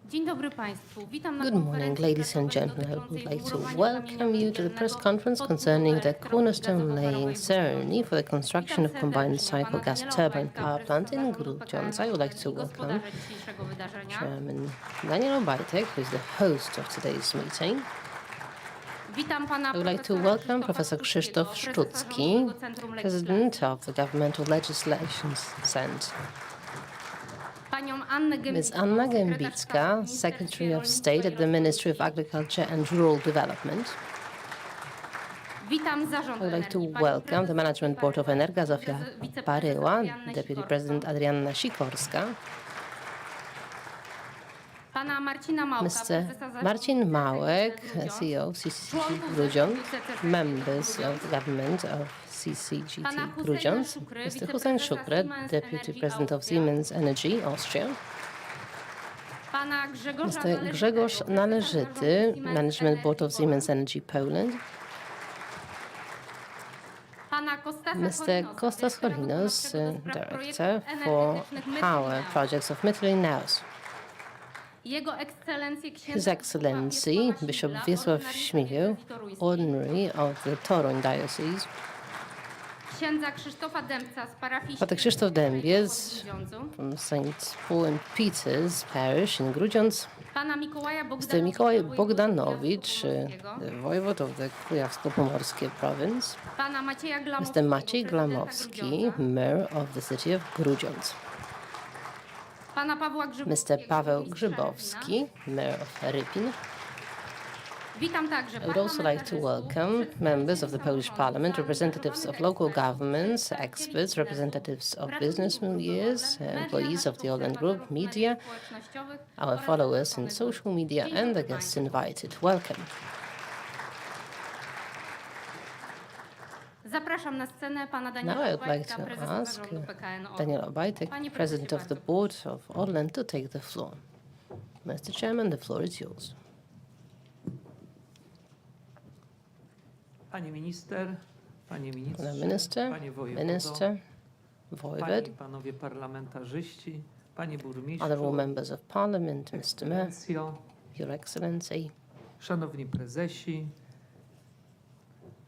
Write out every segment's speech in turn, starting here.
Dzień dobry Państwu. Witam na Good morning, ladies and gentlemen. I would like to welcome you to the press conference concerning the cornerstone laying ceremony for the construction of combined cycle gas turbine power plant in Grudziądz. I would like to welcome Chairman Daniel Obajtek, who is the host of today's meeting. I would like to welcome Professor Krzysztof Szczucki, President of the Governmental Legislation Center. Ms. Anna Gębicka, Secretary of State at the Ministry of Agriculture and Rural Development. I would like to welcome the Management Board of Energa, Zofia Baryła, Deputy President Adrianna Sikorska, Mr. Marcin Małek, CEO of CCGT Grudziądz, members of the government of CCGT Grudziądz, Mr. Hussein Shukre, Deputy President of Siemens Energy Austria, Mr. Grzegorz Należyty, Management Board of Siemens Energy Poland, Mr. Kostas Chorinos, Director for Power Projects of Mytily-Naus. His Excellency Bishop Wiesław Śmigieł, Ordinary of the Toruń Diocese, Father Krzysztof Dębiec from St. Paul and Peter's Parish in Grudziądz, Mr. Mikołaj Bogdanowicz, the Voivod of the Kujawsko-Pomorskie Province, Mr. Maciej Glamowski, Mayor of the city of Grudziądz, Mr. Paweł Grzybowski, Mayor of Rypin. I would also like to welcome members of the Polish Parliament, representatives of local governments, experts, representatives of business milieux, employees of the ORLEN Group, media, our followers in social media, and the guests invited. Welcome. Now I would like to ask Daniel Obajtek, President of the Board of ORLEN, to take the floor. Mr. Chairman, the floor is yours. Pani Minister, Panie Ministrze, Minister, Panie Wojewodo, Minister, Panie Voivod, i Panowie Parlamentarzyści, Panie Burmistrzu, honorable members of Parliament, Mr. Mayor, Ekscelencjo, Your Excellency, Szanowni Prezesi,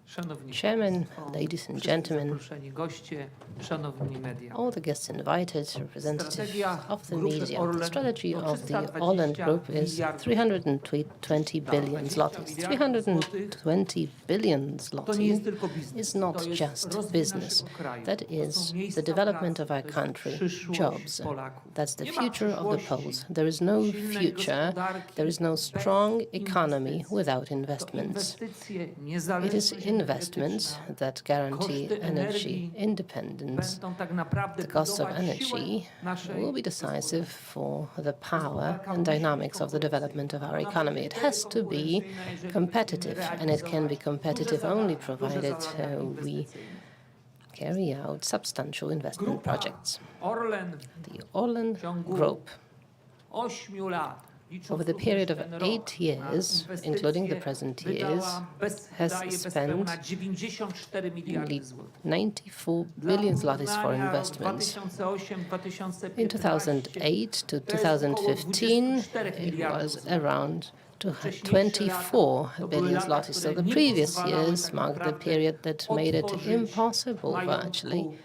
Szanowni Chairman, Państwo, ladies and wszyscy gentlemen, zaproszeni goście, Szanowni media. all the guests invited, representatives of the Grupy media. The ORLEN strategy to of the 320 ORLEN Group is miliardów 320 billion zlotys. 320 billion To nie jest zlotys tylko biznes, is not to jest just rozwój business. naszego kraju. That To is są miejsca the development pracy, of our to jest country, przyszłość jobs. Polaków. That's the Nie ma future of the przyszłości, Poles. There is no silnej future, gospodarki there is no bez strong economy inwestycji. without To investments. inwestycje, It is niezależność investments energetyczna, that guarantee koszty energy energii independence. będą tak naprawdę The cost of budować siłę energy naszej will be decisive for the power and dynamics of the development of our economy. It has to be competitive, and it can be competitive only provided we carry out substantial investment projects. ORLEN The ORLEN Group, 8 lat, over the period of 8 years, including the present years, has spent nearly 94 billion zlotys for investments. In 2008 to 2015, it was around 24 billion zlotys. So the previous years marked the period that made it impossible, virtually,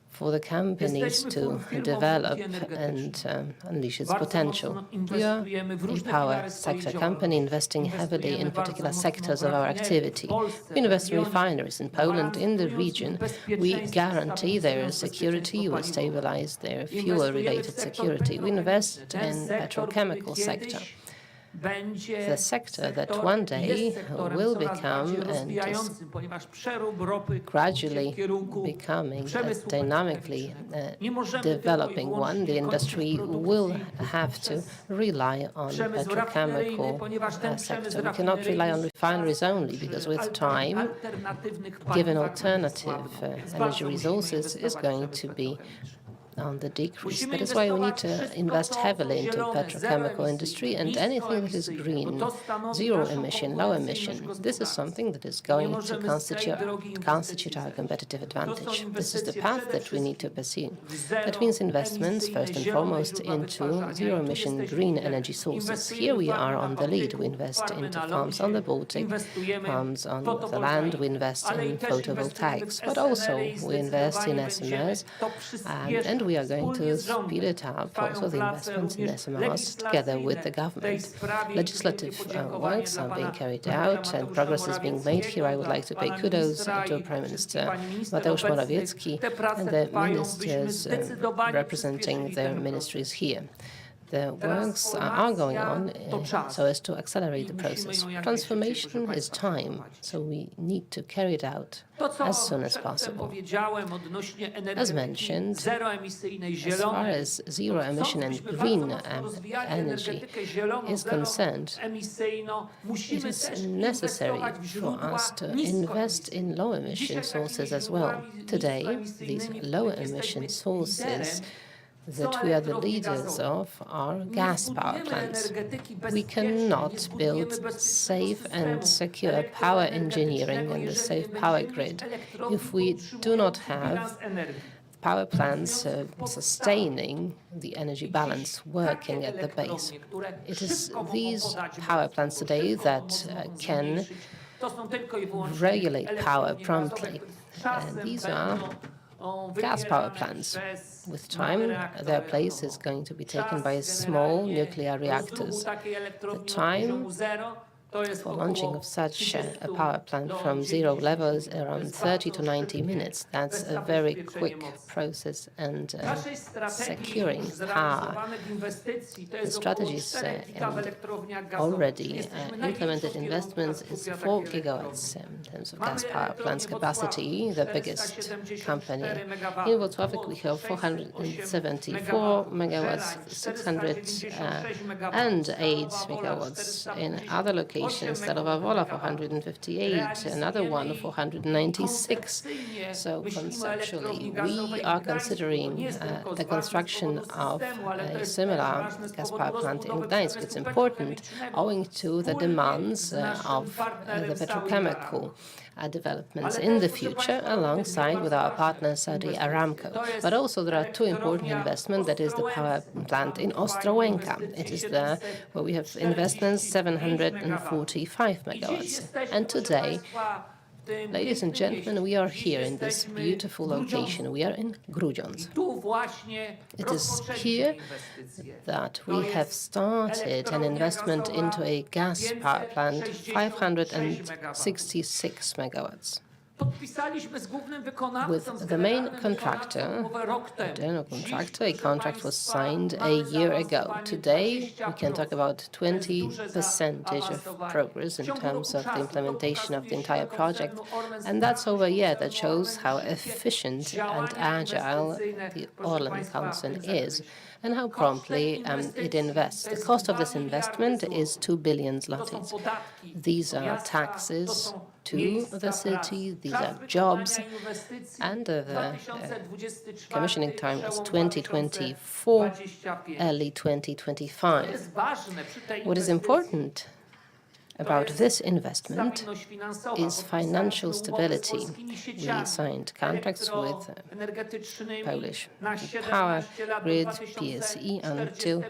for the companies to develop and unleash its potential. We are a power sector company investing heavily in particular sectors of our activity. We invest in refineries in Poland, in the region. We guarantee their security, we stabilize their fuel-related security. We invest in the petrochemical sector, the sector that one day will become and is gradually becoming a dynamically developing one. The industry will have to rely on petrochemical sector. We cannot rely on refineries only, because with time, given alternative energy resources, is going to be on the decrease. That is why we need to invest heavily into petrochemical industry and anything that is green, zero emission, low emission. This is something that is going to constitute our competitive advantage. This is the path that we need to pursue. That means investments, first and foremost, into zero emission green energy sources. Here we are on the lead. We invest into farms on the Baltic, farms on the land, we invest in photovoltaics, but also we invest in SMRs, and we are going to speed it up, also the investments in SMRs, together with the government. Legislative works are being carried out and progress is being made. Here I would like to pay kudos to Prime Minister Mateusz Morawiecki and the ministers representing their ministries here. The works are going on so as to accelerate the process. Transformation is time, so we need to carry it out as soon as possible. As mentioned, as far as zero emission and green energy is concerned, it is necessary for us to invest in low emission sources as well. Today, these low emission sources that we are the leaders of are gas power plants. We cannot build safe and secure power engineering and a safe power grid if we do not have power plants sustaining the energy balance working at the base. It is these power plants today that can regulate power promptly. And these are gas power plants. With time, their place is going to be taken by small nuclear reactors. The time for launching of such a power plant from zero levels around 30 to 90 minutes. That's a very quick process and securing power. The strategies and already implemented investments is 4 gigawatts in terms of gas power plants capacity. The biggest company in Wrocław, we have 474 megawatts, 608 megawatts in other locations. Stalowa Wola 458, another one 496. So conceptually, we are considering the construction of a similar gas power plant in Gdańsk. It's important owing to the demands of the petrochemical developments in the future, alongside with our partner Saudi Aramco. But also there are 2 important investments, that is the power plant in Ostrołęka. It is there where we have investments 745 megawatts. And today, ladies and gentlemen, we are here in this beautiful location. We are in Grudziądz. It is here that we have started an investment into a gas power plant, 566 megawatts. With the main contractor, the general contractor, a contract was signed a year ago. Today, we can talk about 20% of progress in terms of the implementation of the entire project. And that's over a year. That shows how efficient and agile the ORLEN Council is and how promptly it invests. The cost of this investment is 2 billion zlotys. These are taxes to the city, these are jobs, and the commissioning time is 2024, early 2025. What is important about this investment is financial stability. We signed contracts with Polish Power Grid, PSE, until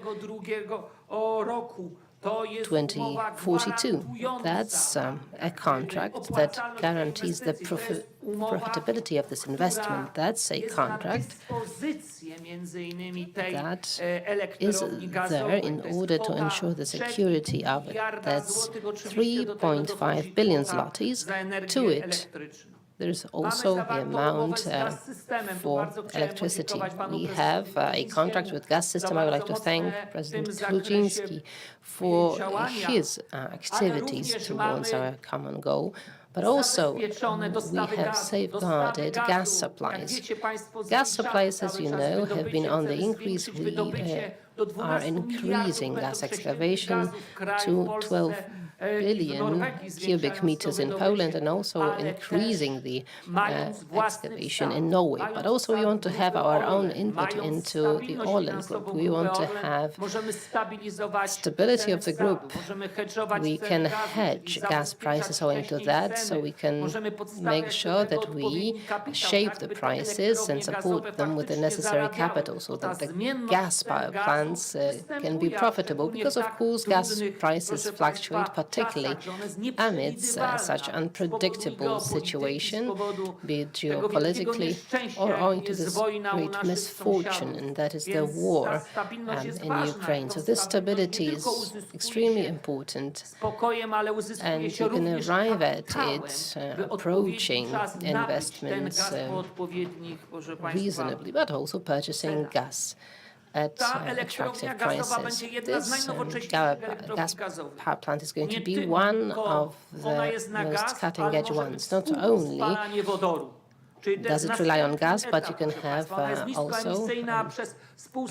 2042. That's a contract that guarantees the profitability of this investment. That's a contract that is there in order to ensure the security of it. That's 3.5 billion zlotys. To it, there's also the amount for electricity. We have a contract with gas system. I would like to thank President Kluczyński for his activities towards our common goal. But also, we have safeguarded gas supplies. Gas supplies, as you know, have been on the increase. We are increasing gas excavation to 12 billion cubic meters in Poland and also increasing the excavation in Norway. But also we want to have our own input into the ORLEN Group. We want to have stability of the group. We can hedge gas prices owing to that, so we can make sure that we shape the prices and support them with the necessary capital so that the gas power plants can be profitable, because of course gas prices fluctuate, particularly amidst such unpredictable situation, be it geopolitically or owing to this great misfortune, and that is the war in Ukraine. So this stability is extremely important, and you can arrive at it approaching investments reasonably, but also purchasing gas at attractive prices. This gas power plant is going to be one of the most cutting-edge ones. Not only does it rely on gas, but you can have also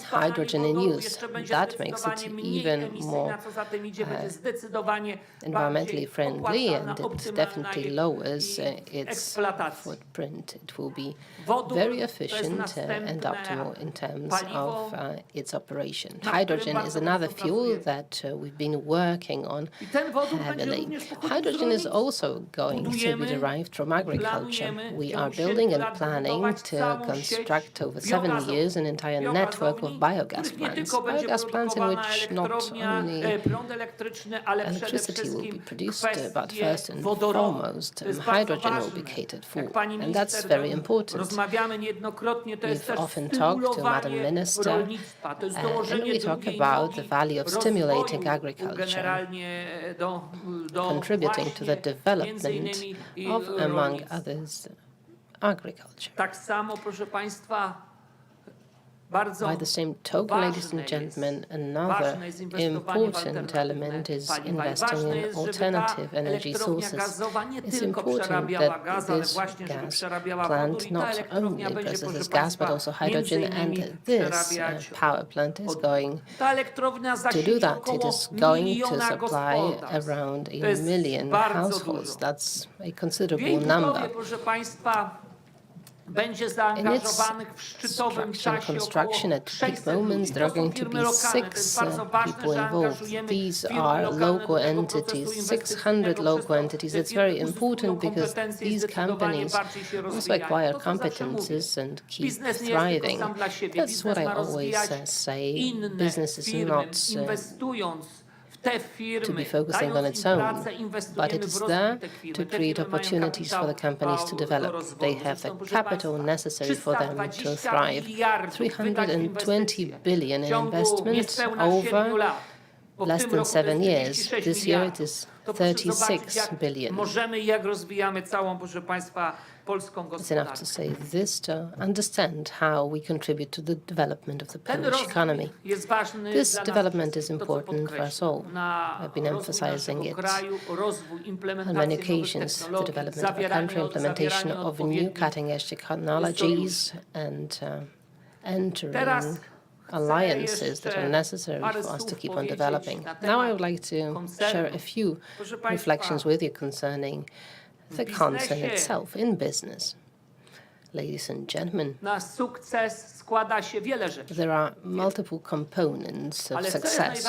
hydrogen in use. That makes it even more environmentally friendly, and it definitely lowers its footprint. It will be very efficient and optimal in terms of its operation. Hydrogen is another fuel that we've been working on heavily. Hydrogen is also going to be derived from agriculture. We are building and planning to construct over 7 years an entire network of biogas plants. Biogas plants in which not only electricity will be produced, but first and foremost hydrogen will be catered for. And that's very important. We've often talked to Madam Minister, and we talk about the value of stimulating agriculture, contributing to the development of, among others, agriculture. By the same token, ladies and gentlemen, another important element is investing in alternative energy sources. It's important that this gas plant not only processes gas but also hydrogen, and this power plant is going to do that. It is going to supply around 1 million households. That's a considerable number. In its construction at peak moments, there are going to be 6 people involved. These are local entities, 600 local entities. It's very important because these companies also acquire competences and keep thriving. That's what I always say. Business is not to be focusing on its own, but it is there to create opportunities for the companies to develop. They have the capital necessary for them to thrive. 320 billion in investment over less than 7 years. This year it is 36 billion. It's enough to say this to understand how we contribute to the development of the Polish economy. This development is important for us all. I've been emphasizing it on many occasions. The development of a country, implementation of new cutting-edge technologies, and entering alliances that are necessary for us to keep on developing. Now I would like to share a few reflections with you concerning the concern itself in business. Ladies and gentlemen, there are multiple components of success,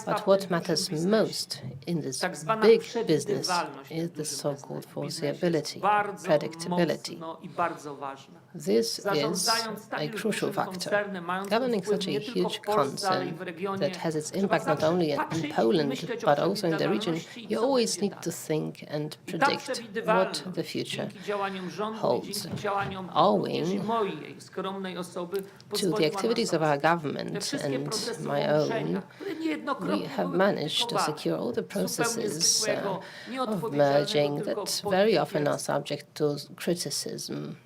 but what matters most in this big business is the so-called foreseeability, predictability. This is a crucial factor. Governing such a huge concern that has its impact not only in Poland, but also in the region, you always need to think and predict what the future holds. Owing to the activities of our government and my own, we have managed to secure all the processes of merging that very often are subject to criticism.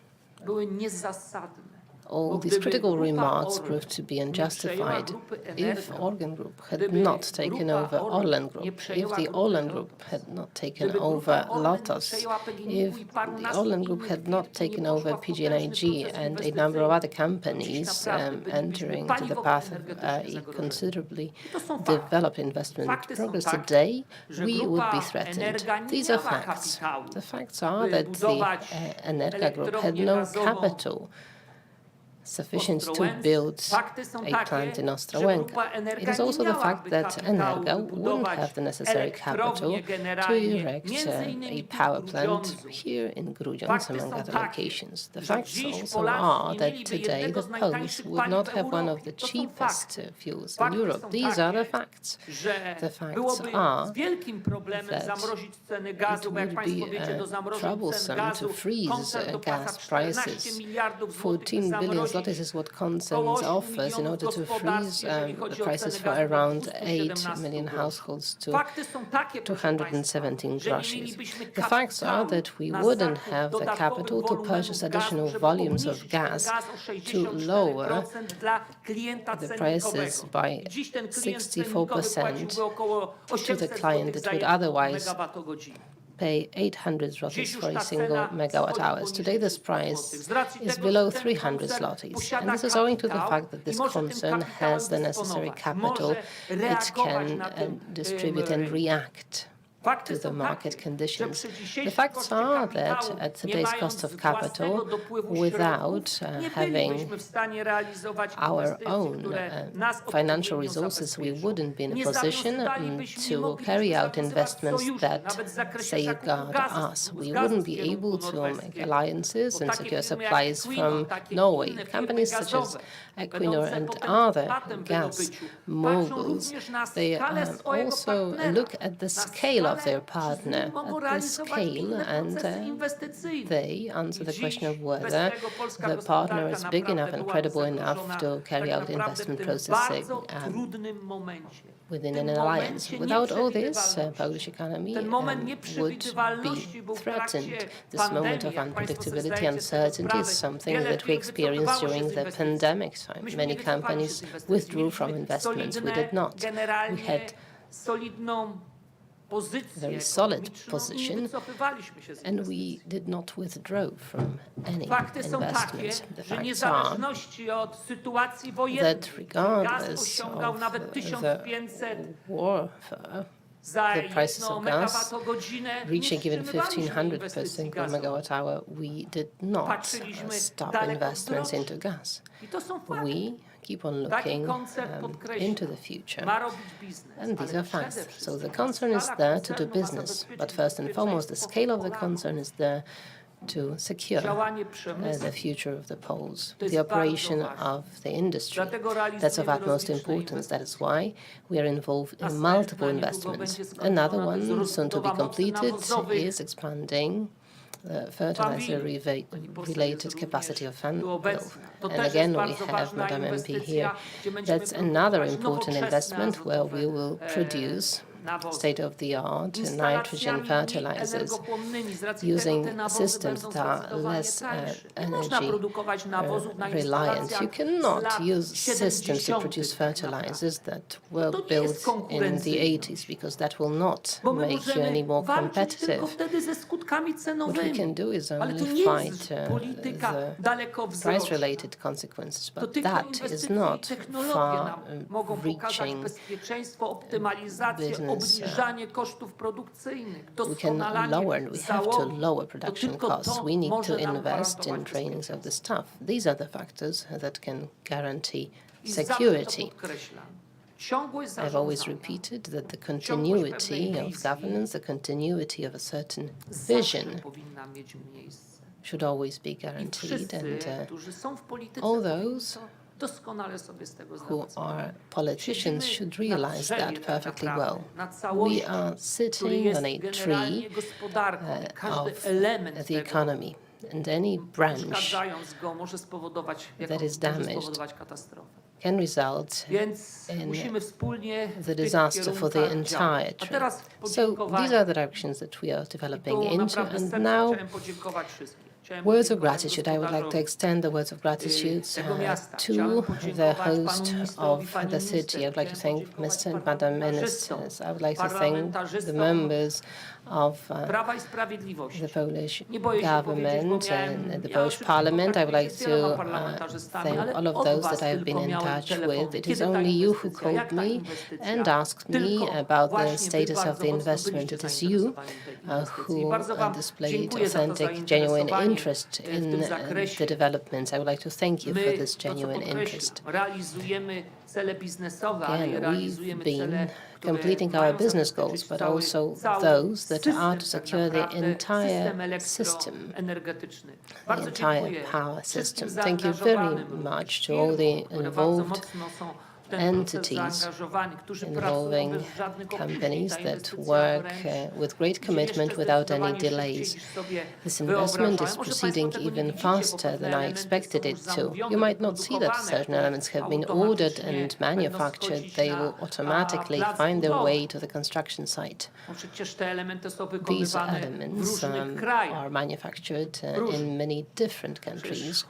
all these critical remarks proved to be unjustified. If ORLEN Group had not taken over ORLEN Group, if the ORLEN Group had not taken over Lotos, if the ORLEN Group had not taken over PGNiG and a number of other companies entering to the path of a considerably developed investment progress today, we would be threatened. These are facts. The facts are that the Energa Group had no capital sufficient to build a plant in Ostrołęka. It is also the fact that Energa wouldn't have the necessary capital to erect a power plant here in Grudziądz, among other locations. The facts also are that today the Poles would not have one of the cheapest fuels in Europe. These are the facts. The facts are that it would be troublesome to freeze gas prices. 14 billion zlotys is what Concerns offers in order to freeze the prices for around 8 million households to 217 groszy. The facts are that we wouldn't have the capital to purchase additional volumes of gas to lower the prices by 64% to the client that would otherwise pay 800 zlotys for a single megawatt hours. Today, this price is below 300 zlotys, and this is owing to the fact that this concern has the necessary capital. It can distribute and react to the market conditions. The facts are that at today's cost of capital, without having our own financial resources, we wouldn't be in a position to carry out investments that safeguard us. We wouldn't be able to make alliances and secure supplies from Norway. Companies such as Equinor and other gas moguls, they also look at the scale of their partner, at the scale, and they answer the question of whether the partner is big enough and credible enough to carry out the investment processing within an alliance. Without all this, Polish economy would be threatened. This moment of unpredictability, uncertainty is something that we experienced during the pandemic time. Many companies withdrew from investments. We did not. We had a very solid position, and we did not withdraw from any investments. The facts are that regardless of the warfare, the prices of gas reaching even 1,500 per single megawatt hour, we did not stop investments into gas. We keep on looking into the future, and these are facts. So the concern is there to do business, but first and foremost, the scale of the concern is there to secure the future of the Poles, the operation of the industry. That's of utmost importance. That is why we are involved in multiple investments. Another one, soon to be completed, is expanding fertilizer-related capacity of Fanwil. And again, we have Madam MP here. That's another important investment where we will produce state-of-the-art nitrogen fertilizers using systems that are less energy reliant. You cannot use systems to produce fertilizers that were built in the 80s, because that will not make you any more competitive. What we can do is only fight the price-related consequences, but that is not far-reaching business. We can lower, and we have to lower production costs. We need to invest in trainings of the staff. These are the factors that can guarantee security. I've always repeated that the continuity of governance, the continuity of a certain vision should always be guaranteed, and all those who are politicians should realize that perfectly well. We are sitting on a tree of the economy, and any branch that is damaged can result in the disaster for the entire tree. So these are the directions that we are developing into, and now Words of gratitude. I would like to extend the words of gratitude to the host of the city. I would like to thank Mr. and Madam Ministers. I would like to thank the members of the Polish government and the Polish Parliament. I would like to thank all of those that I have been in touch with. It is only you who called me and asked me about the status of the investment. It is you who displayed authentic, genuine interest in the developments. I would like to thank you for this genuine interest. Again, we've been completing our business goals, but also those that are to secure the entire system, the entire power system. Thank you very much to all the involved entities involving companies that work with great commitment without any delays. This investment is proceeding even faster than I expected it to. You might not see that certain elements have been ordered and manufactured. They will automatically find their way to the construction site. These elements are manufactured in many different countries.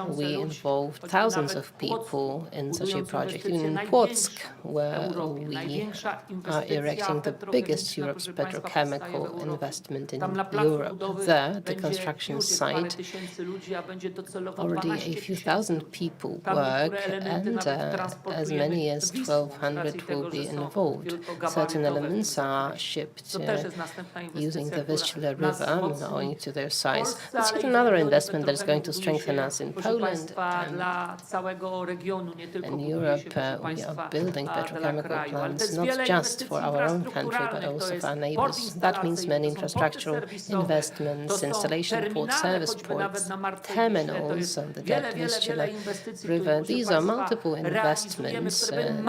We involved thousands of people in such a project. Even in Płock, where we are erecting the biggest Europe's petrochemical investment in Europe. There, the construction site, already a few thousand people work, and as many as 1,200 will be involved. Certain elements are shipped using the Vistula River, owing to their size. That's yet another investment that is going to strengthen us in Poland and Europe. We are building petrochemical plants not just for our own country, but also for our neighbors. That means many infrastructural investments, installation ports, service ports, terminals on the Vistula River. These are multiple investments that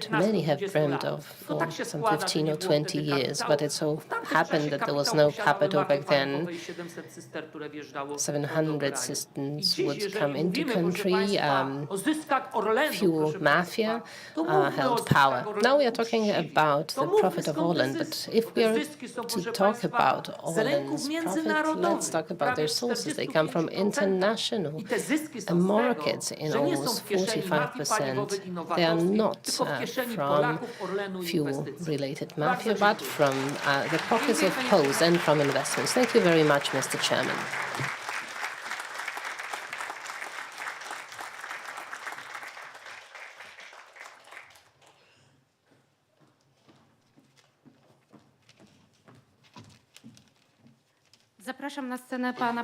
many have dreamed of for some 15 or 20 years, but it so happened that there was no capital back then. 700 cisterns would come into country. Fuel mafia held power. Now we are talking about the profit of ORLEN, but if we are to talk about ORLEN's profit, let's talk about their sources. They come from international markets in almost 45%. They are not from fuel-related mafia, but from the pockets of Poles and from investments. Thank you very much, Mr. Chairman.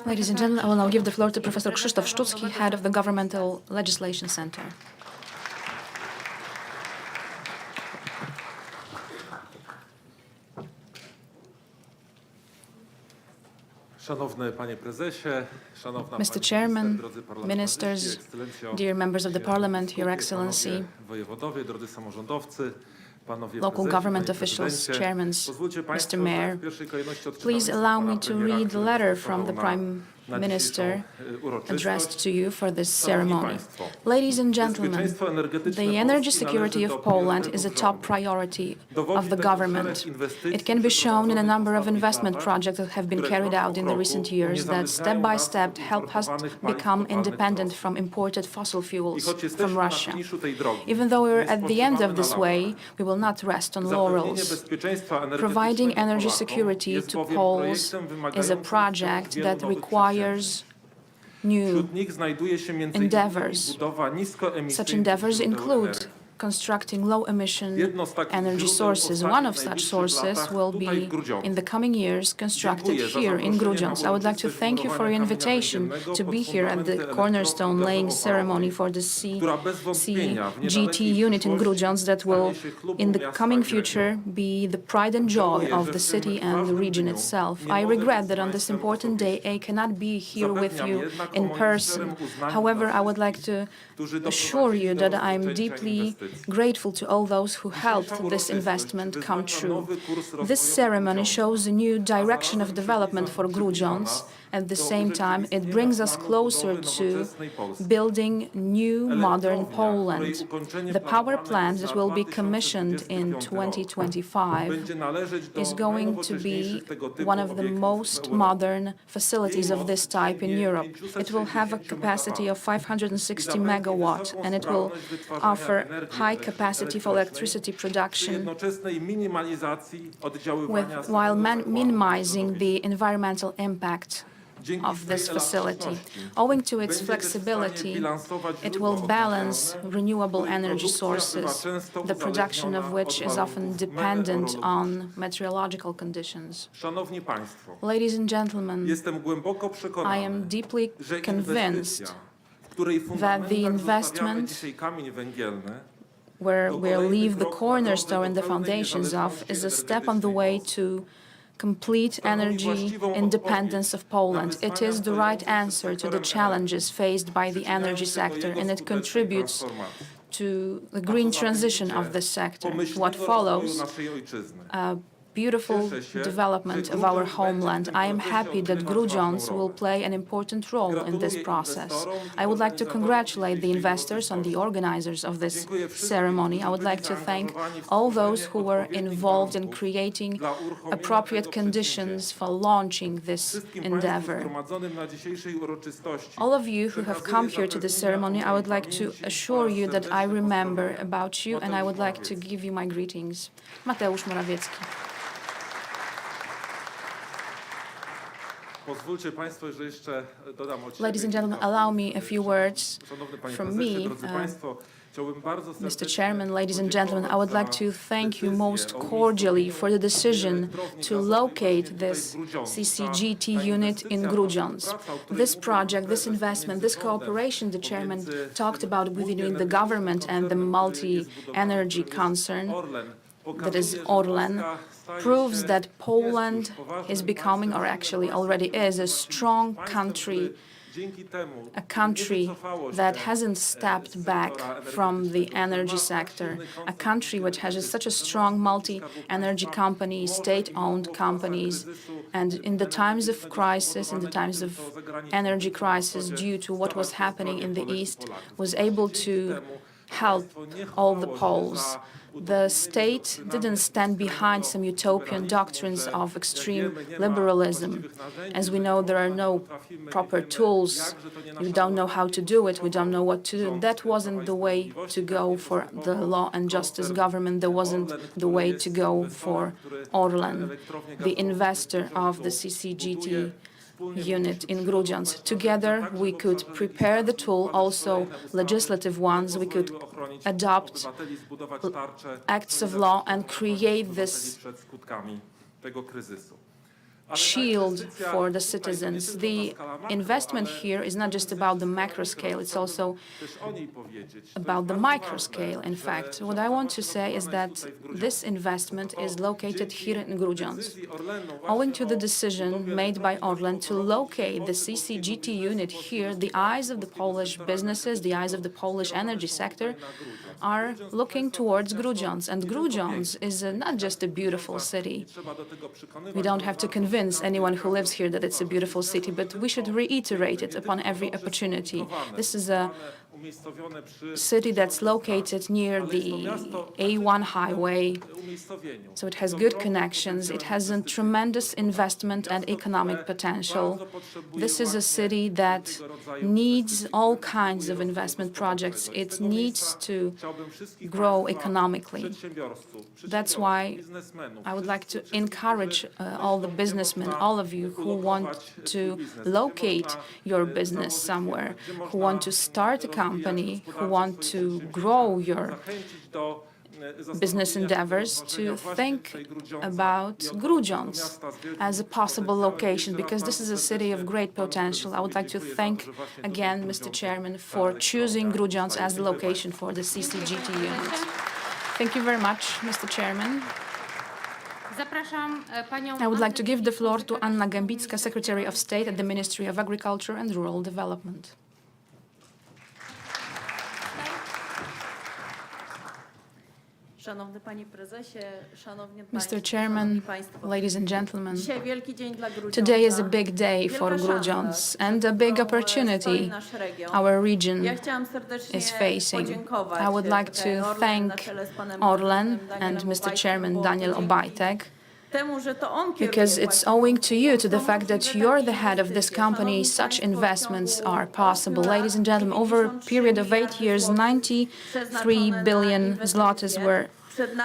Ladies and gentlemen, I will now give the floor to Professor Krzysztof Szczucki, head of the Governmental Legislation Center. Mr. Chairman, Ministers, dear members of the Parliament, Your Excellency, local government officials, chairmen, Mr. Mayor, please allow me to read the letter from the Prime Minister addressed to you for this ceremony. Ladies and gentlemen, the energy security of Poland is a top priority of the government. It can be shown in a number of investment projects that have been carried out in the recent years that step by step help us become independent from imported fossil fuels from Russia. Even though we're at the end of this way, we will not rest on laurels. Providing energy security to Poles is a project that requires new endeavors. Such endeavors include constructing low-emission energy sources. One of such sources will be, in the coming years, constructed here in Grudziądz. I would like to thank you for your invitation to be here at the cornerstone laying ceremony for the CCGT unit in Grudziądz that will, in the coming future, be the pride and joy of the city and the region itself. I regret that on this important day I cannot be here with you in person. However, I would like to assure you that I'm deeply grateful to all those who helped this investment come true. This ceremony shows a new direction of development for Grudziądz. At the same time, it brings us closer to building new modern Poland. The power plant that will be commissioned in 2025 is going to be one of the most modern facilities of this type in Europe. It will have a capacity of 560 megawatt, and it will offer high capacity for electricity production while minimizing the environmental impact of this facility. Owing to its flexibility, it will balance renewable energy sources, the production of which is often dependent on meteorological conditions. Ladies and gentlemen, I am deeply convinced that the investment where we'll leave the cornerstone and the foundations of is a step on the way to complete energy independence of Poland. It is the right answer to the challenges faced by the energy sector, and it contributes to the green transition of this sector. What follows beautiful development of our homeland. I am happy that Grudziądz will play an important role in this process. I would like to congratulate the investors and the organizers of this ceremony. I would like to thank all those who were involved in creating appropriate conditions for launching this endeavor. All of you who have come here to this ceremony, I would like to assure you that I remember about you, and I would like to give you my greetings. Mateusz Morawiecki. Ladies and gentlemen, allow me a few words from me. Mr. Chairman, ladies and gentlemen, I would like to thank you most cordially for the decision to locate this CCGT unit in Grudziądz. This project, this investment, this cooperation the Chairman talked about between the government and the multi-energy concern, that is ORLEN, proves that Poland is becoming, or actually already is, a strong country, a country that hasn't stepped back from the energy sector, a country which has such a strong multi-energy companies, state-owned companies, and in the times of crisis, in the times of energy crisis due to what was happening in the East, was able to help all the Poles. The state didn't stand behind some utopian doctrines of extreme liberalism. As we know, there are no proper tools. We don't know how to do it. We don't know what to do. That wasn't the way to go for the law and justice government. That wasn't the way to go for ORLEN, the investor of the CCGT unit in Grudziądz. Together, we could prepare the tool, also legislative ones. We could adopt acts of law and create this shield for the citizens. The investment here is not just about the macro scale, it's also about the micro scale. In fact, what I want to say is that this investment is located here in Grudziądz. Owing to the decision made by ORLEN to locate the CCGT unit here, the eyes of the Polish businesses, the eyes of the Polish energy sector are looking towards Grudziądz. And Grudziądz is not just a beautiful city. We don't have to convince anyone who lives here that it's a beautiful city, but we should reiterate it upon every opportunity. This is a city that's located near the A1 highway, so it has good connections, it has a tremendous investment and economic potential. This is a city that needs all kinds of investment projects. It needs to grow economically. That's why I would like to encourage all the businessmen, all of you who want to locate your business somewhere, who want to start a company, who want to grow your business endeavors, to think about Grudziądz as a possible location, because this is a city of great potential. I would like to thank again Mr. Chairman for choosing Grudziądz as the location for the CCGT unit. Thank you very much, Mr. Chairman. I would like to give the floor to Anna Gębicka, Secretary of State at the Ministry of Agriculture and Rural Development. Szanowny Panie Prezesie, Szanowni Mr. Państwo, Chairman, Szanowni Państwo. ladies and gentlemen, Dzisiaj wielki dzień dla Grudziądza. today is a big day for Wielka szansa, Grudziądz przed and a big którą opportunity stoi nasz region. our region Ja chciałam serdecznie is facing. podziękować I would like PKN to Orlen na thank czele z panem ORLEN prezesem and Danielem Mr. Obajtkiem, Chairman bo Daniel dzięki Obajtek, temu, że to on kieruje because it's właśnie owing to you, to the tą fact that możliwe you're takie the head of this inwestycje. company, Szanowni such Państwo, w investments ciągu are possible. 8 lat Ladies and gentlemen, over a 93 period of 8 miliardy years, złotych 93 billion zlotys were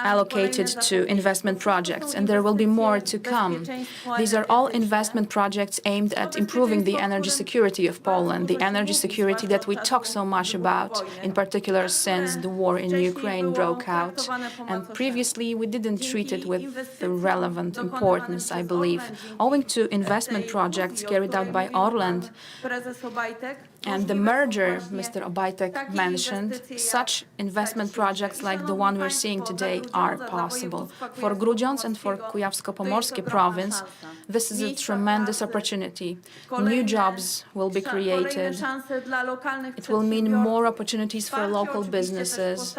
allocated to investment projects, and there will be more to come. These are all investment projects aimed at improving the energy security of Poland, the energy security that we talk so much about, in particular since the war in Ukraine broke out. And previously, we didn't treat it with the relevant importance, I believe. Owing to investment projects carried out by ORLEN and the merger Mr. Obajtek mentioned, such investment projects like the one we're seeing today are possible. For Grudziądz and for Kujawsko-Pomorskie province, this is a tremendous opportunity. New jobs will be created. It will mean more opportunities for local businesses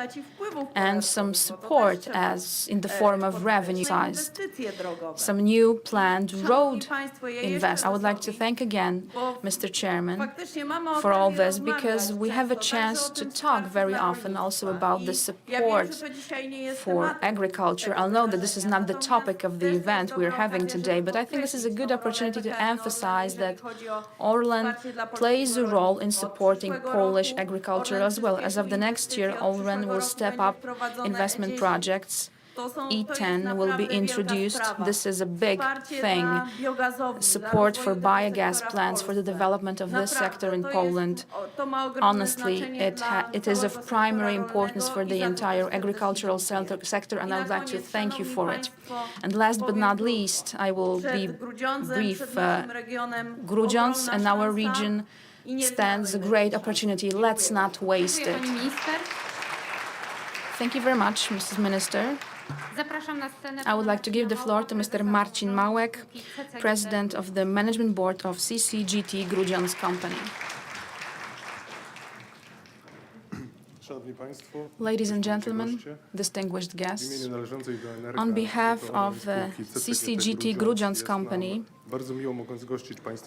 and some support as in the form of revenue size. Some new planned road investments. I would like to thank again Mr. Chairman for all this, because we have a chance to talk very often also about the support for agriculture. I'll know that this is not the topic of the event we're having today, but I think this is a good opportunity to emphasize that ORLEN plays a role in supporting Polish agriculture as well. As of the next year, ORLEN will step up investment projects. E10 will be introduced. This is a big thing. Support for biogas plants for the development of this sector in Poland. Honestly, it is of primary importance for the entire agricultural sector, and I would like to thank you for it. And last but not least, I will be brief. Grudziądz and our region stands a great opportunity. Let's not waste it. Thank you very much, Mrs. Minister. I would like to give the floor to Mr. Marcin Małek, President of the Management Board of CCGT Grudziądz Company. Ladies and gentlemen, distinguished guests, on behalf of the CCGT Grudziądz Company,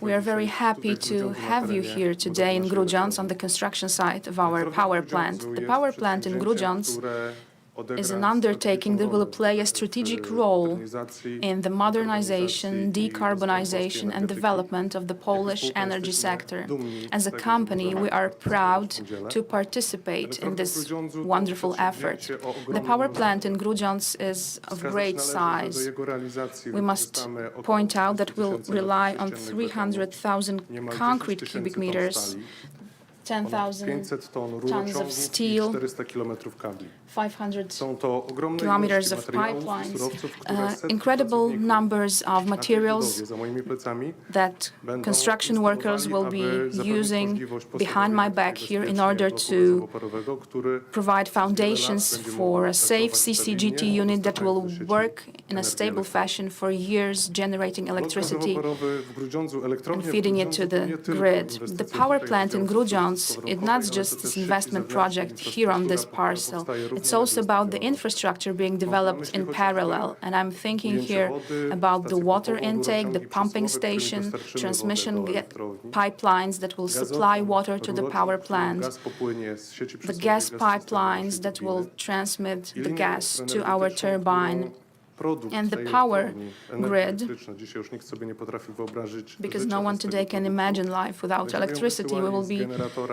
we are very happy to have you here today in Grudziądz on the construction site of our power plant. The power plant in Grudziądz is an undertaking that will play a strategic role in the modernization, decarbonization, and development of the Polish energy sector. As a company, we are proud to participate in this wonderful effort. The power plant in Grudziądz is of great size. We must point out that we'll rely on 300,000 concrete cubic meters, 10,000 tons of steel, 500 kilometers of pipelines, incredible numbers of materials that construction workers will be using behind my back here in order to provide foundations for a safe CCGT unit that will work in a stable fashion for years, generating electricity and feeding it to the grid. The power plant in Grudziądz, it's not just this investment project here on this parcel. It's also about the infrastructure being developed in parallel. And I'm thinking here about the water intake, the pumping station, transmission pipelines that will supply water to the power plant, the gas pipelines that will transmit the gas to our turbine, and the power grid, because no one today can imagine life without electricity. We will be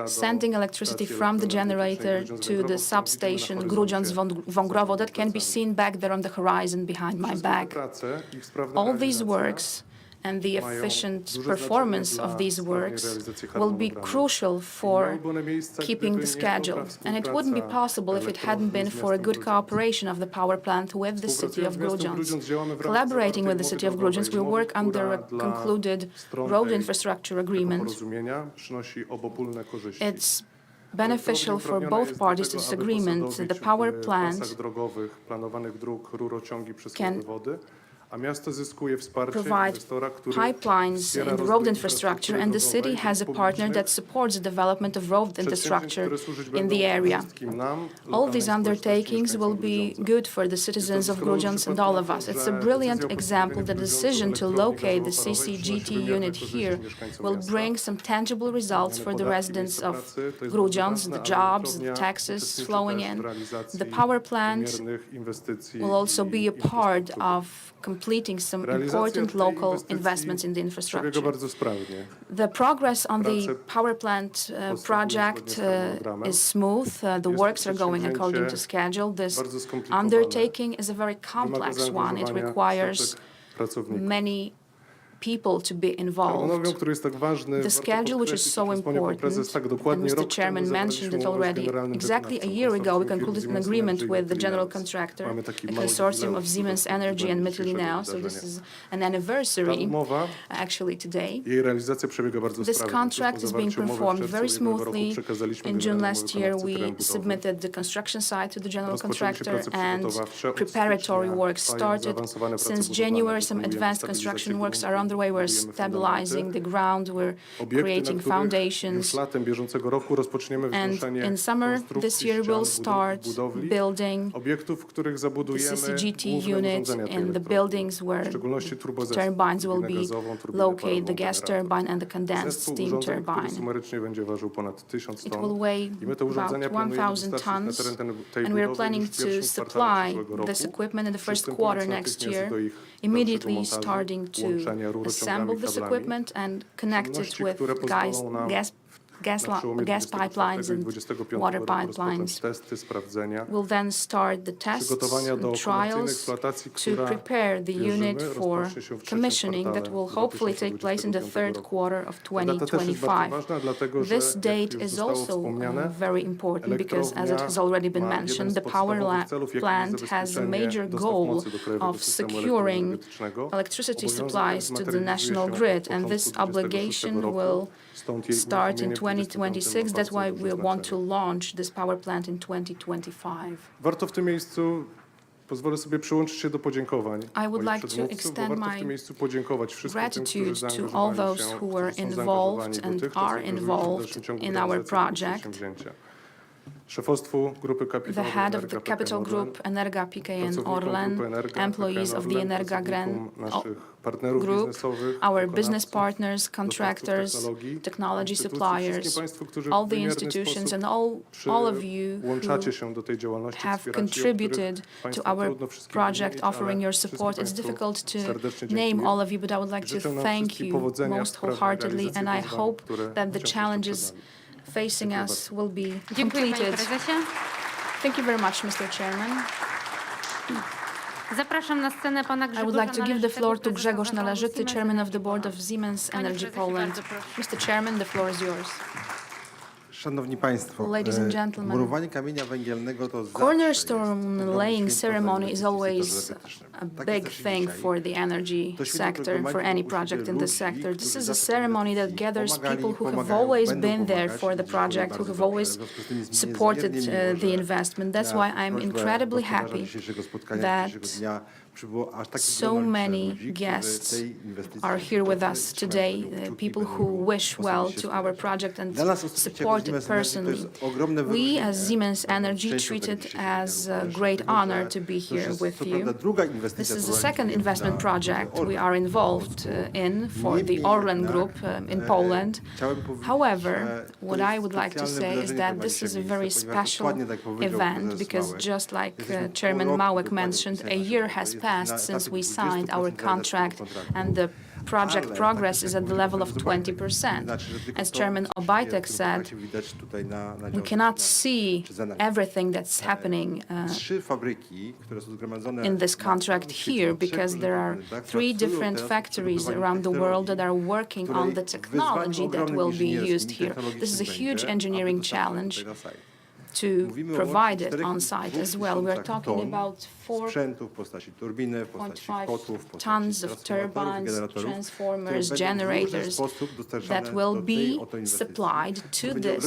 sending electricity from the generator to the substation Grudziądz-Wągrowo that can be seen back there on the horizon behind my back. All these works and the efficient performance of these works will be crucial for keeping the schedule. And it wouldn't be possible if it hadn't been for a good cooperation of the power plant with the city of Grudziądz. Collaborating with the city of Grudziądz, we work under a concluded road infrastructure agreement. It's beneficial for both parties to this agreement. The power plant can provide pipelines in the road infrastructure, and the city has a partner that supports the development of road infrastructure in the area. All these undertakings will be good for the citizens of Grudziądz and all of us. It's a brilliant example. The decision to locate the CCGT unit here will bring some tangible results for the residents of Grudziądz, the jobs, the taxes flowing in. The power plant will also be a part of completing some important local investments in the infrastructure. The progress on the power plant project is smooth. The works are going according to schedule. This undertaking is a very complex one. It requires many people to be involved. The schedule, which is so important, and Mr. Chairman mentioned it already, exactly a year ago we concluded an agreement with the general contractor, a consortium of Siemens Energy and Mytilineos, so this is an anniversary actually today. This contract is being performed very smoothly. In June last year we submitted the construction site to the general contractor and preparatory works started. Since January some advanced construction works are underway. We're stabilizing the ground, we're creating foundations, and in summer this year we'll start building the CCGT unit in the buildings where turbines will be located, the gas turbine and the condensed steam turbine. It will weigh about 1,000 tons, and we are planning to supply this equipment in the first quarter next year, immediately starting to assemble this equipment and connect it with gas pipelines and water pipelines. We'll then start the tests and trials to prepare the unit for commissioning that will hopefully take place in the third quarter of 2025. This date is also very important because, as it has already been mentioned, the power plant has a major goal of securing electricity supplies to the national grid, and this obligation will start in 2026. That's why we want to launch this power plant in 2025. I would like to extend my gratitude to all those who were involved and are involved in our project. The head of the capital group Energa PKN Orlen, employees of the Energa Group, our business partners, contractors, technology suppliers, all the institutions and all of you who have contributed to our project, offering your support. It's difficult to name all of you, but I would like to thank you most wholeheartedly, and I hope that the challenges facing us will be completed. Thank you very much, Mr. Chairman. I would like to give the floor to Grzegorz Należyty, Chairman of the Board of Siemens Energy Poland. Mr. Chairman, the floor is yours. Ladies and gentlemen, cornerstone laying ceremony is always a big thing for the energy sector, for any project in this sector. This is a ceremony that gathers people who have always been there for the project, who have always supported the investment. That's why I'm incredibly happy that so many guests are here with us today, people who wish well to our project and support it personally. We, as Siemens Energy, treat it as a great honor to be here with you. This is the second investment project we are involved in for the ORLEN Group in Poland. However, what I would like to say is that this is a very special event because, just like Chairman Małek mentioned, a year has passed since we signed our contract, and the project progress is at the level of 20%. As Chairman Obajtek said, we cannot see everything that's happening in this contract here because there are 3 different factories around the world that are working on the technology that will be used here. This is a huge engineering challenge. to provide it on site as well. We are talking about 4.5 tons of turbines, transformers, generators that will be supplied to this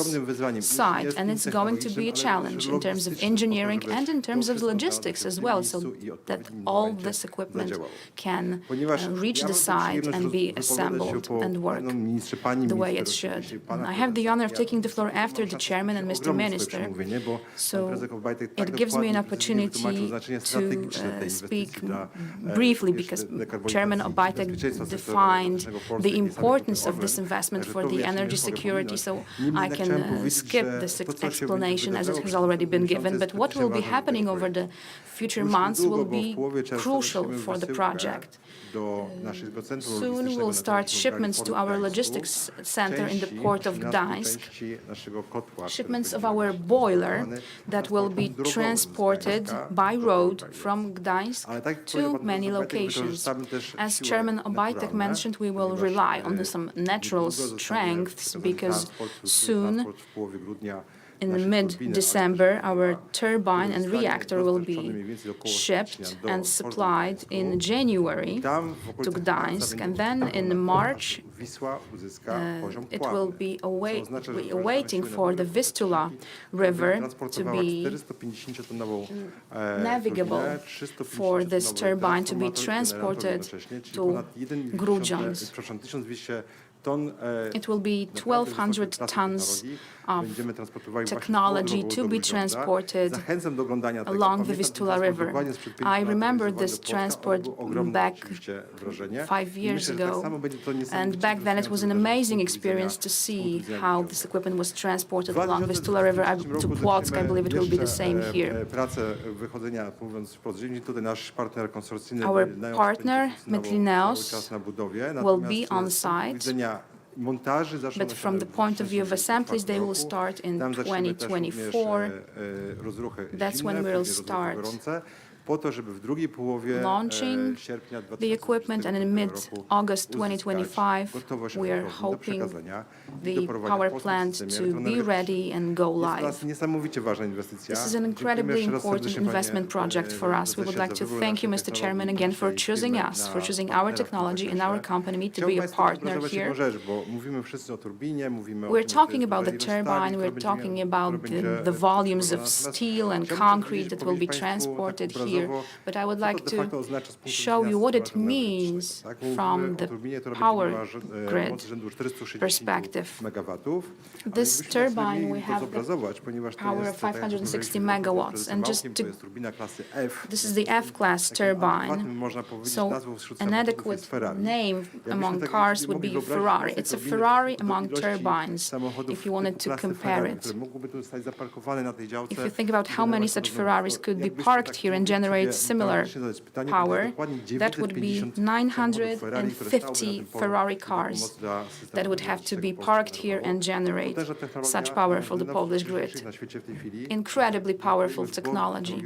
site. And it's going to be a challenge in terms of engineering and in terms of logistics as well, so that all this equipment can reach the site and be assembled and work the way it should. I have the honor of taking the floor after the chairman and Mr. Minister, so it gives me an opportunity to speak briefly, because Chairman Obajtek defined the importance of this investment for the energy security, so I can skip this explanation as it has already been given. But what will be happening over the future months will be crucial for the project. Soon we'll start shipments to our logistics center in the port of Gdańsk, shipments of our boiler that will be transported by road from Gdańsk to many locations. As Chairman Obajtek mentioned, we will rely on some natural strengths, because soon, in mid-December, our turbine and reactor will be shipped and supplied in January to Gdańsk, and then in March it will be waiting for the Vistula River to be navigable for this turbine to be transported to Grudziądz. It will be 1,200 tons of technology to be transported along the Vistula River. I remember this transport back 5 years ago, and back then it was an amazing experience to see how this equipment was transported along the Vistula River to Płock. I believe it will be the same here. Our partner, Metlineos, will be on site, but from the point of view of assemblies, they will start in 2024. That's when we'll start launching the equipment, and in mid-August 2025, we are hoping the power plant to be ready and go live. This is an incredibly important investment project for us. We would like to thank you, Mr. Chairman, again for choosing us, for choosing our technology and our company to be a partner here. We're talking about the turbine, we're talking about the volumes of steel and concrete that will be transported here. But I would like to show you what it means from the power grid perspective. This turbine, we have the power of 560 megawatts, and this is the F-class turbine, so an adequate name among cars would be a Ferrari. It's a Ferrari among turbines, if you wanted to compare it. If you think about how many such Ferraris could be parked here and generate similar power, that would be 950 Ferrari cars that would have to be parked here and generate such power for the Polish grid. Incredibly powerful technology.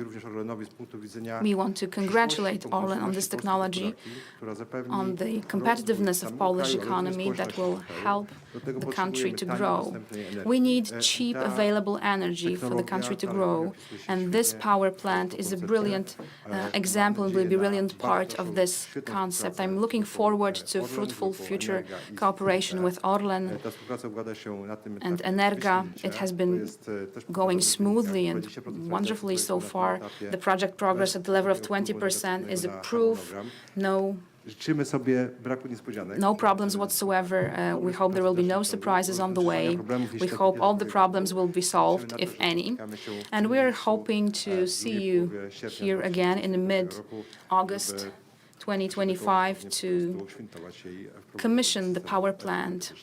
We want to congratulate ORLEN on this technology, on the competitiveness of Polish economy that will help the country to grow. We need cheap, available energy for the country to grow, and this power plant is a brilliant example and will be a brilliant part of this concept. I'm looking forward to fruitful future cooperation with ORLEN and Energa. It has been going smoothly and wonderfully so far. The project progress at the level of 20% is a proof. No problems whatsoever. We hope there will be no surprises on the way. We hope all the problems will be solved, if any. And we are hoping to see you here again in mid-August 2025 to commission the power plant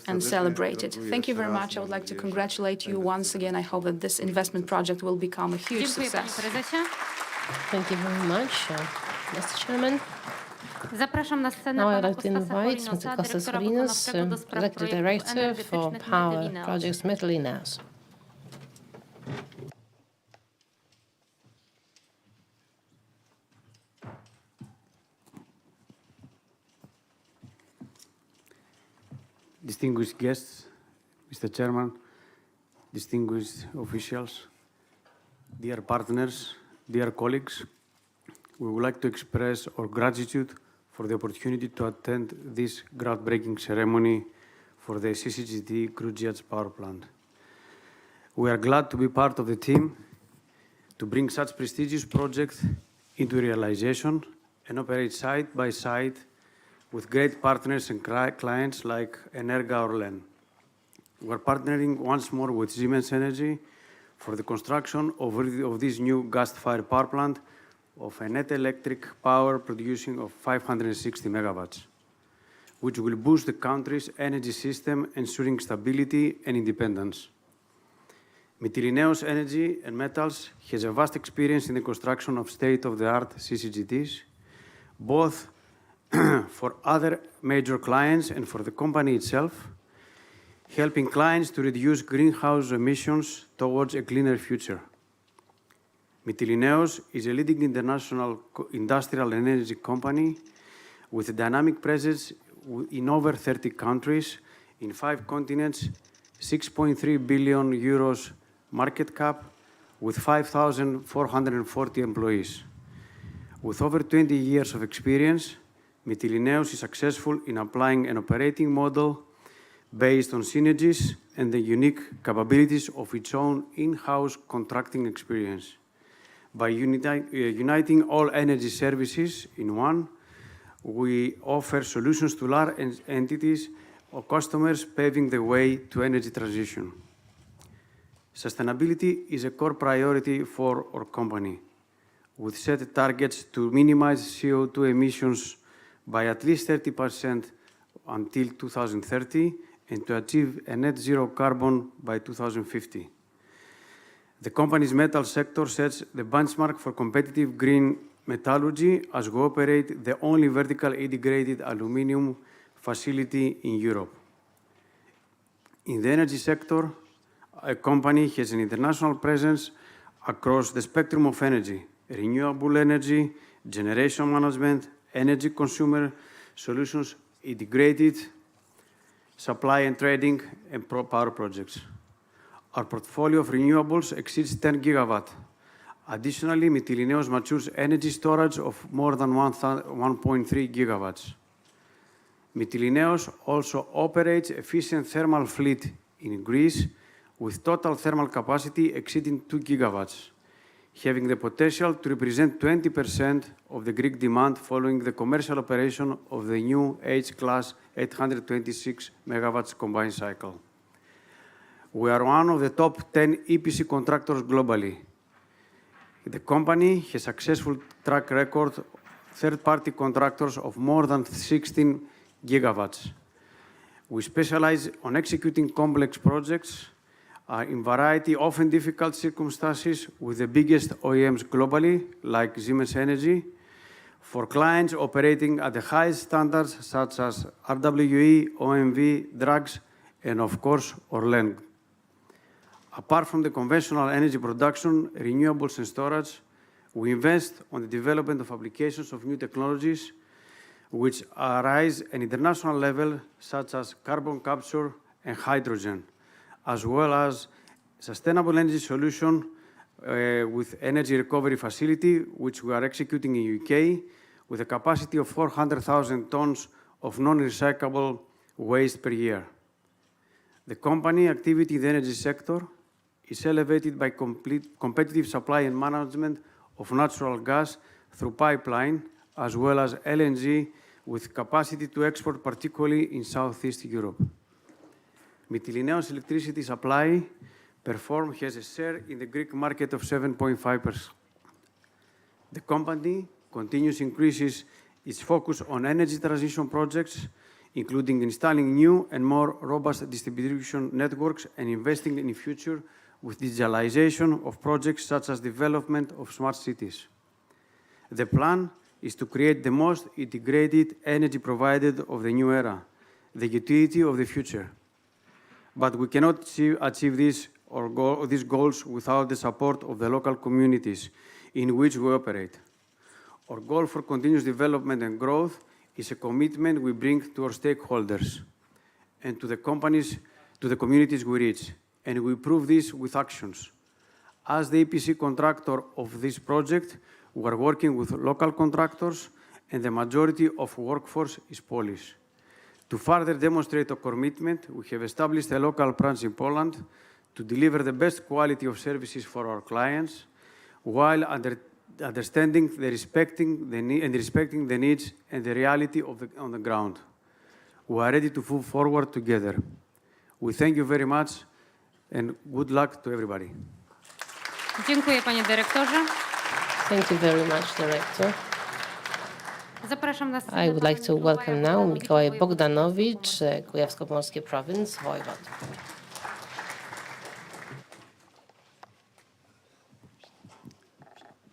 and celebrate it. Thank you very much. I would like to congratulate you once again. I hope that this investment project will become a huge success. Thank you very much, Mr. Chairman. Now I'd like to invite Mr. Kostas Horinos, Executive Director for Power Projects Metlineos. Distinguished guests, Mr. Chairman, distinguished officials, dear partners, dear colleagues, we would like to express our gratitude for the opportunity to attend this groundbreaking ceremony for the CCGT Grudziądz power plant. We are glad to be part of the team to bring such prestigious project into realization and operate side by side with great partners and clients like Energa ORLEN. We are partnering once more with Siemens Energy for the construction of this new gas-fired power plant of a net electric power producing of 560 megawatts, which will boost the country's energy system, ensuring stability and independence. Mytilineos Energy and Metals has a vast experience in the construction of state-of-the-art CCGTs, both for other major clients and for the company itself, helping clients to reduce greenhouse emissions towards a cleaner future. Mytilineos is a leading international industrial and energy company with a dynamic presence in over 30 countries, in 5 continents, 6.3 billion euros market cap, with 5,440 employees. With over 20 years of experience, Mytilineos is successful in applying an operating model based on synergies and the unique capabilities of its own in-house contracting experience. By uniting all energy services in one, we offer solutions to large entities or customers, paving the way to energy transition. Sustainability is a core priority for our company, with set targets to minimize CO2 emissions by at least 30% until 2030 and to achieve a net zero carbon by 2050. The company's metal sector sets the benchmark for competitive green metallurgy as we operate the only vertically integrated aluminum facility in Europe. In the energy sector, a company has an international presence across the spectrum of energy, renewable energy, generation management, energy consumer solutions, integrated supply and trading, and power projects. Our portfolio of renewables exceeds 10 gigawatt. Additionally, Mytilineos matures energy storage of more than 1.3 gigawatts. Mytilineos also operates efficient thermal fleet in Greece with total thermal capacity exceeding 2 gigawatts, having the potential to represent 20% of the Greek demand following the commercial operation of the new H-class 826 megawatts combined cycle. We are one of the top 10 EPC contractors globally. The company has a successful track record of third-party contractors of more than 16 gigawatts. We specialize on executing complex projects in variety, often difficult circumstances with the biggest OEMs globally, like Siemens Energy, for clients operating at the highest standards such as RWE, OMV, Drax, and of course, ORLEN. Apart from the conventional energy production, renewables and storage, we invest on the development of applications of new technologies which arise at an international level, such as carbon capture and hydrogen, as well as sustainable energy solution with energy recovery facility, which we are executing in UK, with a capacity of 400,000 tons of non-recyclable waste per year. The company activity in the energy sector is elevated by competitive supply and management of natural gas through pipeline, as well as LNG, with capacity to export, particularly in Southeast Europe. Mytilineos electricity supply has a share in the Greek market of 7.5%. The company continues increases its focus on energy transition projects, including installing new and more robust distribution networks and investing in the future with digitalization of projects such as development of smart cities. The plan is to create the most integrated energy provider of the new era, the utility of the future. But we cannot achieve these goals without the support of the local communities in which we operate. Our goal for continuous development and growth is a commitment we bring to our stakeholders and to the communities we reach, and we prove this with actions. As the EPC contractor of this project, we are working with local contractors, and the majority of workforce is Polish. To further demonstrate our commitment, we have established a local branch in Poland to deliver the best quality of services for our clients, while understanding and respecting the needs and the reality on the ground. We are ready to move forward together. We thank you very much, and good luck to everybody. Dziękuję, panie dyrektorze. Thank you very much, Director. Zapraszam na scenę I would like pana to welcome now Mikołaj Bogdanowicz, Bogdanowicz, Kujawsko-Pomorskie Province, Voivod.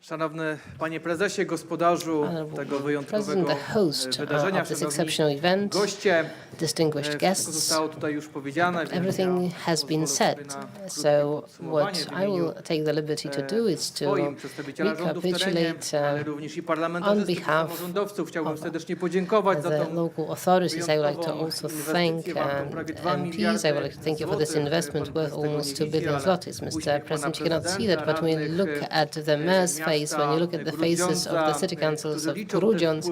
Szanowny Panie Prezesie, gospodarzu tego wyjątkowego President, the host wydarzenia, of this szanowni exceptional event, goście, distinguished wszystko guests, zostało tutaj już powiedziane, więc everything ja has been pozwolę said. sobie na krótkie So podsumowanie what w I imieniu will take the liberty to do is to swoim przedstawiciela rządu w terenie, recapitulate ale również i on parlamentarzystów i behalf samorządowców. Chciałbym of serdecznie podziękować za the tą local authorities. I would like to wyjątkową also inwestycję thank wartą prawie 2 MPs. I miliardy would like to thank you for this złotych. investment Pan worth prezes tego almost nie 2 widzi, billion ale zlotys. Mr. uśmiech pana President, you cannot see prezydenta, that, but when you radnych look at the mayor's face, when you look at the faces of the city councils of Grudziądz,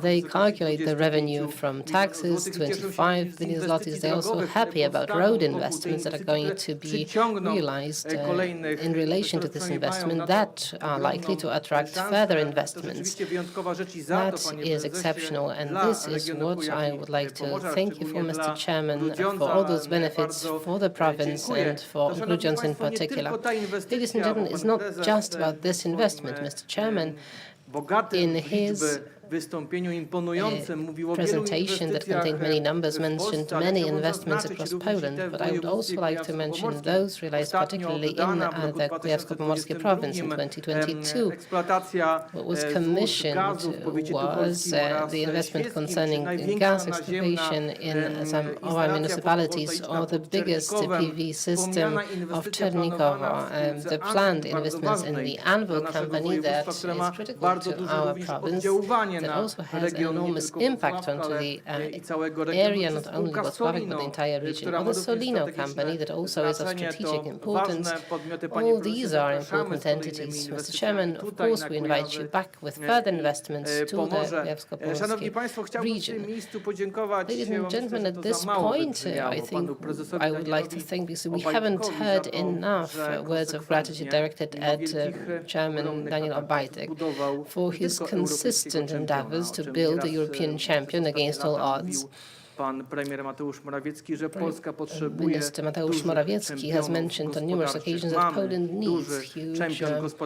they calculate the revenue from taxes, 25 billion zlotys. They're also happy about road investments that are going to be realized in relation to this investment that are likely to attract further investments. That is exceptional, and this is what I would like to thank you for, Mr. Chairman, for all those benefits for the province and for Grudziądz in particular. Ladies and gentlemen, it's not just about this investment, Mr. Chairman. In his presentation that contained many numbers mentioned many investments across Poland, but I would also like to mention those realized particularly in the Kujawsko-Pomorskie province in 2022. What was commissioned was the investment concerning gas excavation in some of our municipalities, or the biggest PV system of Czernikowo, the planned investments in the Anvil company that is critical to our province, that also has an enormous impact onto the area, not only Włocławek, but the entire region. Or the Solino company that also is of strategic importance. All these are important entities. Mr. Chairman, of course, we invite you back with further investments to the Kujawsko-Pomorskie region. Ladies and gentlemen, at this point, I think I would like to thank, because we haven't heard enough words of gratitude directed at Chairman Daniel Obajtek for his consistent endeavors to build a European champion against all odds. Minister Mateusz Morawiecki has mentioned on numerous occasions that Poland needs huge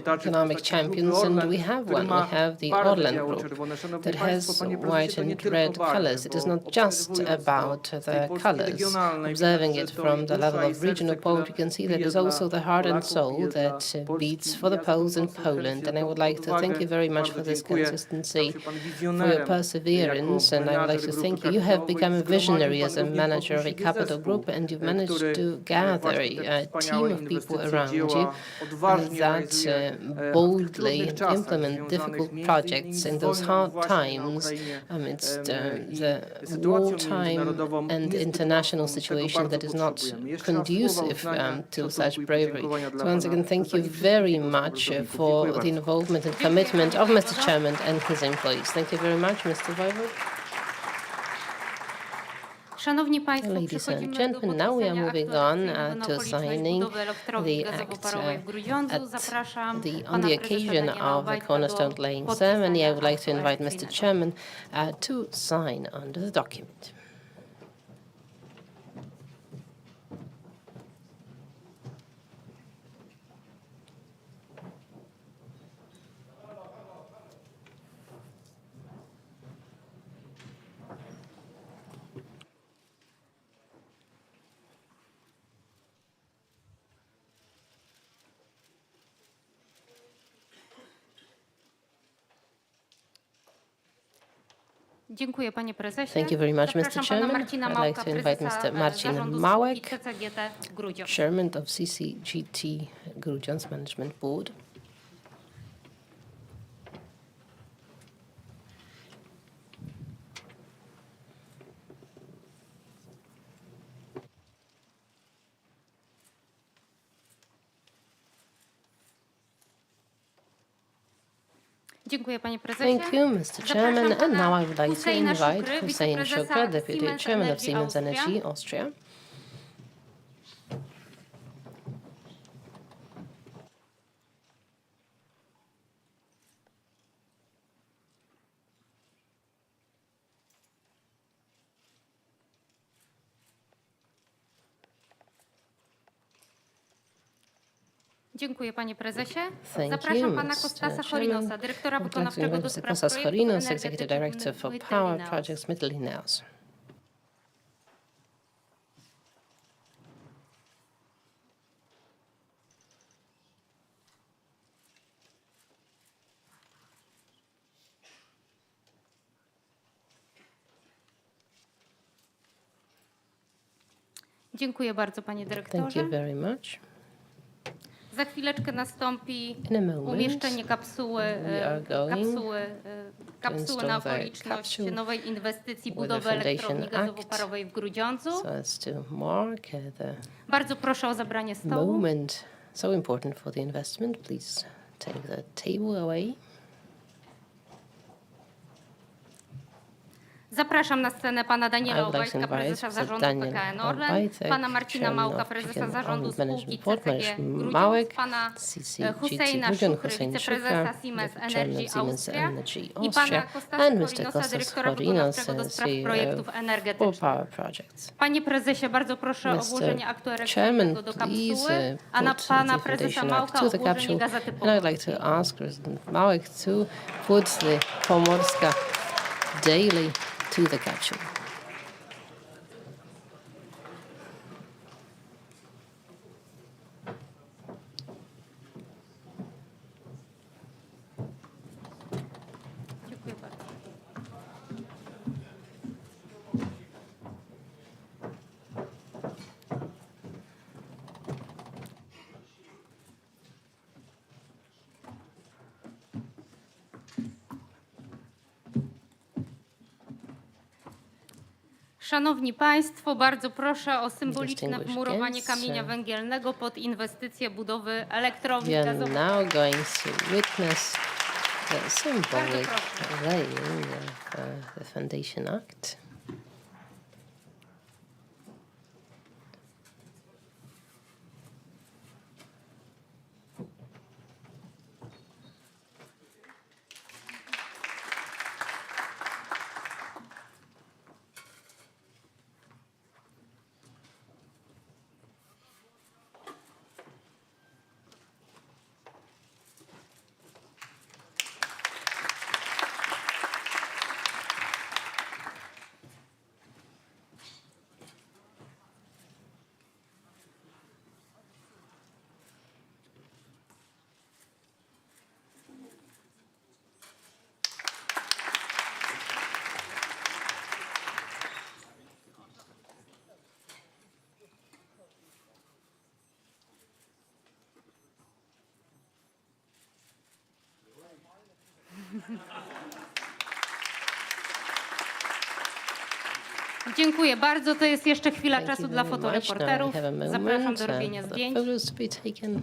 economic champions, and we have one. We have the ORLEN Group that has white and red colors. It is not just about the colors. Observing it from the level of regional Poland, you can see that there's also the heart and soul that beats for the Poles in Poland. And I would like to thank you very much for this consistency, for your perseverance, and I would like to thank you. You have become a visionary as a manager of a capital group, and you've managed to gather a team of people around you that boldly implement difficult projects in those hard times amidst the wartime and international situation that is not conducive to such bravery. So once again, thank you very much for the involvement and commitment of Mr. Chairman and his employees. Thank you very much, Mr. Voivod. Ladies and gentlemen, now we are moving on to signing the act on the occasion of the cornerstone laying ceremony. I would like to invite Mr. Chairman to sign under the document. Dziękuję, panie prezesie. Thank you very much, Mr. Chairman. I'd like to invite Mr. Marcin Małek, Chairman of CCGT Grudziądz Management Board. Dziękuję, panie prezesie. Thank you, Mr. Chairman. And now I would like to invite Hussein Shukr, Deputy Chairman of Siemens Energy Austria. Dziękuję, panie prezesie. Thank Zapraszam you, pana Mr. Kostasa Chairman. Chorinosa, dyrektora I would like to wykonawczego invite do Mr. spraw Kostas projektów Chorinos, Executive Director for energetycznych Power Mytilineos. Projects Mytilineos. Dziękuję bardzo, panie Thank dyrektorze. you very much. Za chwileczkę nastąpi In a moment, umieszczenie kapsuły, we are going kapsuły na install the okoliczność capsule nowej inwestycji with the budowy elektrowni Foundation gazowo-parowej w Grudziądzu. so as to mark the Bardzo proszę o zabranie stołu. moment so important for the investment. Please take the table away. Zapraszam na scenę pana I Daniela would like to Obajtka, invite prezesa Mr. zarządu Daniel PKN ORLEN, Obajtek, pana Marcina Chairman Małka, of prezesa PKN zarządu ORLEN spółki Management Board, CCG Management Grudziądz, Małek, pana CCG Husseina Grudziądz, Szukry, Hussein wiceprezesa Shukr, Siemens the Chairman Energy of Siemens Austria Energy i Austria, pana Kostasa and Mr. Chorinosa, Kostas dyrektora Chorinos, wykonawczego do spraw CEO projektów for energetycznych. Power Projects. Panie prezesie, bardzo proszę o włożenie aktu elektronicznego do kapsuły, a na put pana the prezesa Foundation Act Małka to o the włożenie capsule, Gazety and I'd like Pomorskiej. to ask President Małek to put the Pomorska Daily to the capsule. Dziękuję bardzo. Szanowni Państwo, bardzo proszę o symboliczne Distinguished wmurowanie guests, kamienia węgielnego pod inwestycję budowy elektrowni We are gazowej. now going to witness the symbolic proszę. laying of the Foundation Act. Dziękuję bardzo. To jest jeszcze chwila Thank you czasu dla very much. Now fotoreporterów. we have a moment Zapraszam do robienia for the zdjęć. photos to be taken.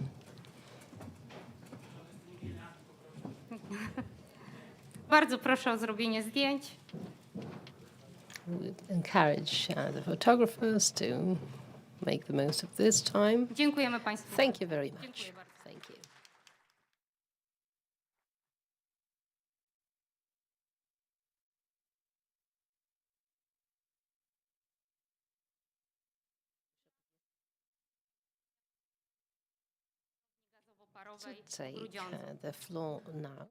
Bardzo proszę o zrobienie zdjęć. We encourage the photographers to make the most of this time. Dziękujemy Państwu. Thank you very much. Dziękuję bardzo. Thank you. Gazowo-parowej To w take Grudziądzu. the floor now.